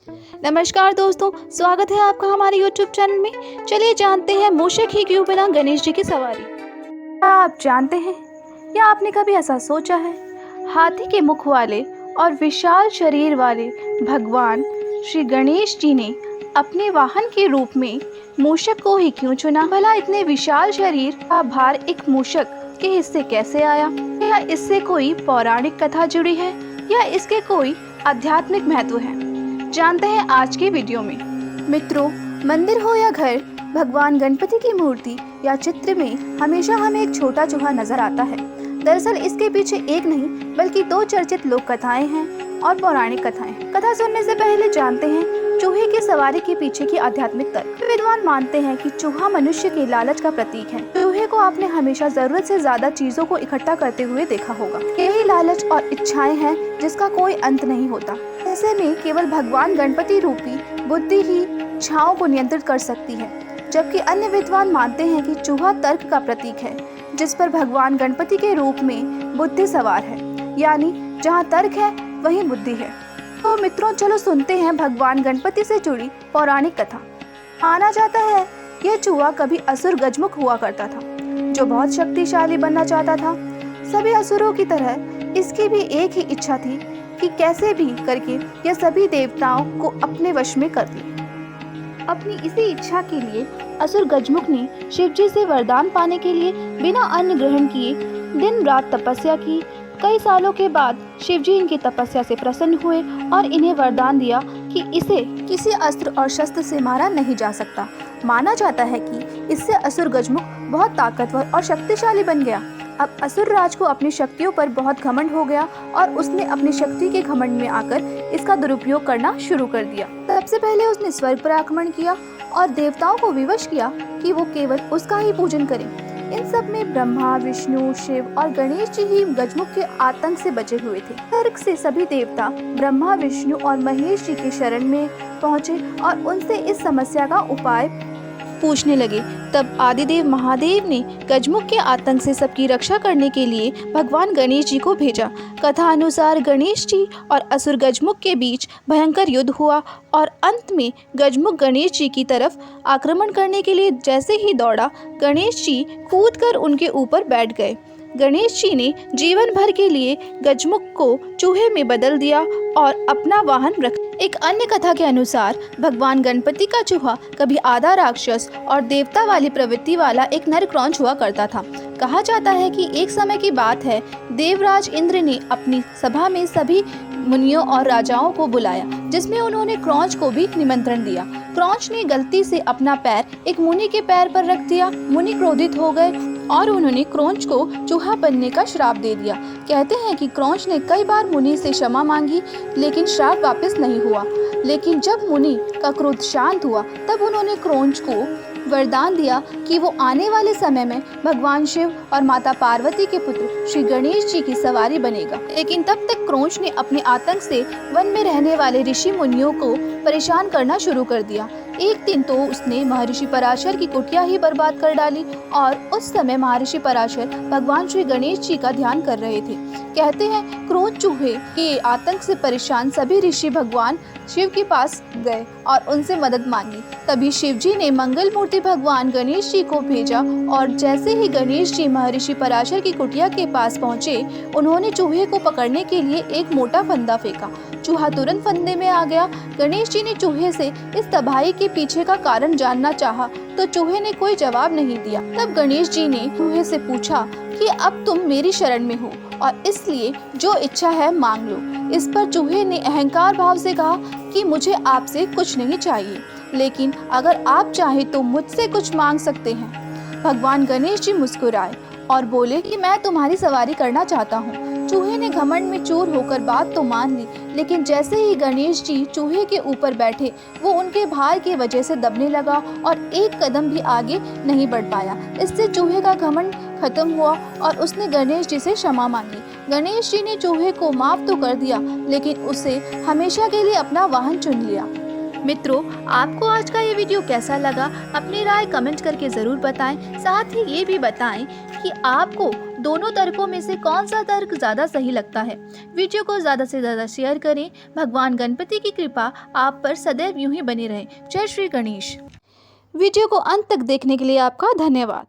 नमस्कार दोस्तों, स्वागत है आपका हमारे YouTube चैनल में। चलिए जानते हैं मूषक ही क्यों बना गणेश जी की सवारी। क्या आप जानते हैं या आपने कभी ऐसा सोचा है, हाथी के मुख वाले और विशाल शरीर वाले भगवान श्री गणेश जी ने अपने वाहन के रूप में मूषक को ही क्यों चुना? भला इतने विशाल शरीर का भार एक मूषक के हिस्से कैसे आया? या इससे कोई पौराणिक कथा जुड़ी है या इसके कोई आध्यात्मिक महत्व है? जानते हैं आज की वीडियो में। मित्रों, मंदिर हो या घर, भगवान गणपति की मूर्ति या चित्र में हमेशा हमें एक छोटा चूहा नजर आता है। दरअसल इसके पीछे एक नहीं बल्कि दो चर्चित लोक कथाएं हैं और पौराणिक कथाएं। कथा सुनने से पहले जानते हैं चूहे की सवारी के पीछे की आध्यात्मिक तर्क। विद्वान मानते हैं कि चूहा मनुष्य के लालच का प्रतीक है। चूहे को आपने हमेशा जरूरत से ज्यादा चीजों को इकट्ठा करते हुए देखा होगा। यही लालच और इच्छाएं हैं जिसका कोई अंत नहीं होता। ऐसे में केवल भगवान गणपति रूपी बुद्धि ही इच्छाओं को नियंत्रित कर सकती है, जबकि अन्य विद्वान मानते हैं कि चूहा तर्क का प्रतीक है, जिस पर भगवान गणपति के रूप में बुद्धि सवार है। यानी जहाँ तर्क है वहीं बुद्धि है। तो मित्रों, चलो सुनते हैं भगवान गणपति से जुड़ी पौराणिक कथा। माना जाता है यह चूहा कभी असुर गजमुख हुआ करता था, जो बहुत शक्तिशाली बनना चाहता था। सभी असुरों की तरह इसकी भी एक ही इच्छा थी कि कैसे भी करके यह सभी देवताओं को अपने वश में कर ले। अपनी इसी इच्छा के लिए असुर गजमुख ने शिव जी से वरदान पाने के लिए बिना अन्न ग्रहण किए दिन रात तपस्या की। कई सालों के बाद शिव जी इनकी तपस्या से प्रसन्न हुए और इन्हें वरदान दिया कि इसे किसी अस्त्र और शस्त्र से मारा नहीं जा सकता। माना जाता है कि इससे असुर गजमुख बहुत ताकतवर और शक्तिशाली बन गया। अब असुर राज को अपनी शक्तियों पर बहुत घमंड हो गया और उसने अपनी शक्ति के घमंड में आकर इसका दुरुपयोग करना शुरू कर दिया। सबसे पहले उसने स्वर्ग पर आक्रमण किया और देवताओं को विवश किया कि वो केवल उसका ही पूजन करें। इन सब में ब्रह्मा, विष्णु, शिव और गणेश जी ही गजमुख के आतंक से बचे हुए थे। स्वर्ग से सभी देवता ब्रह्मा, विष्णु और महेश जी के शरण में पहुंचे और उनसे इस समस्या का उपाय पूछने लगे। तब आदिदेव महादेव ने गजमुख के आतंक से सबकी रक्षा करने के लिए भगवान गणेश जी को भेजा। कथा अनुसार गणेश जी और असुर गजमुख के बीच भयंकर युद्ध हुआ और अंत में गजमुख गणेश जी की तरफ आक्रमण करने के लिए जैसे ही दौड़ा, गणेश जी कूदकर उनके ऊपर बैठ गए। गणेश जी ने जीवन भर के लिए गजमुख को चूहे में बदल दिया और अपना वाहन रख। एक अन्य कथा के अनुसार भगवान गणपति का चूहा कभी आधा राक्षस और देवता वाली प्रवृत्ति वाला एक नर क्रौंच हुआ करता था। कहा जाता है कि एक समय की बात है, देवराज इंद्र ने अपनी सभा में सभी मुनियों और राजाओं को बुलाया, जिसमें उन्होंने क्रौंच को भी निमंत्रण दिया। क्रौंच ने गलती से अपना पैर एक मुनि के पैर पर रख दिया। मुनि क्रोधित हो गए और उन्होंने क्रौंच को चूहा बनने का श्राप दे दिया। कहते हैं कि क्रौंच ने कई बार मुनि से क्षमा मांगी, लेकिन श्राप वापस नहीं हुआ। लेकिन जब मुनि का क्रोध शांत हुआ, तब उन्होंने क्रौंच को वरदान दिया कि वो आने वाले समय में भगवान शिव और माता पार्वती के पुत्र श्री गणेश जी की सवारी बनेगा। लेकिन तब तक क्रौंच ने अपने आतंक से वन में रहने वाले ऋषि मुनियों को परेशान करना शुरू कर दिया। एक दिन तो उसने महर्षि पराशर की कुटिया ही बर्बाद कर डाली और उस समय महर्षि पराशर भगवान श्री गणेश जी का ध्यान कर रहे थे। कहते हैं क्रोध चूहे के आतंक से परेशान सभी ऋषि भगवान शिव के पास गए और उनसे मदद मांगी। तभी शिव जी ने मंगल मूर्ति भगवान गणेश जी को भेजा और जैसे ही गणेश जी महर्षि पराशर की कुटिया के पास पहुंचे, उन्होंने चूहे को पकड़ने के लिए एक मोटा फंदा फेंका। चूहा तुरंत फंदे में आ गया। गणेश जी ने चूहे से इस तबाही के पीछे का कारण जानना चाहा, तो चूहे ने कोई जवाब नहीं दिया। तब गणेश जी ने चूहे से पूछा कि अब तुम मेरी शरण में हो और इसलिए जो इच्छा है मांग लो। इस पर चूहे ने अहंकार भाव से कहा कि मुझे आपसे कुछ नहीं चाहिए, लेकिन अगर आप चाहें तो मुझसे कुछ मांग सकते हैं। भगवान गणेश जी मुस्कुराए और बोले कि मैं तुम्हारी सवारी करना चाहता हूँ। चूहे ने घमंड में चूर होकर बात तो मान ली, लेकिन जैसे ही गणेश जी चूहे के ऊपर बैठे, वो उनके भार की वजह से दबने लगा और एक कदम भी आगे नहीं बढ़ पाया। इससे चूहे का घमंड खत्म हुआ और उसने गणेश जी से क्षमा मांगी। गणेश जी ने चूहे को माफ तो कर दिया, लेकिन उसे हमेशा के लिए अपना वाहन चुन लिया। मित्रों, आपको आज का ये वीडियो कैसा लगा? अपनी राय कमेंट करके ज़रूर बताएं। साथ ही ये भी बताएं कि आपको दोनों तर्कों में से कौन सा तर्क ज़्यादा सही लगता है? वीडियो को ज़्यादा से ज़्यादा शेयर करें। भगवान गणपति की कृपा आप पर सदैव यूं ही बनी रहे। जय श्री गणेश। वीडियो को अंत तक देखने के लिए आपका धन्यवाद।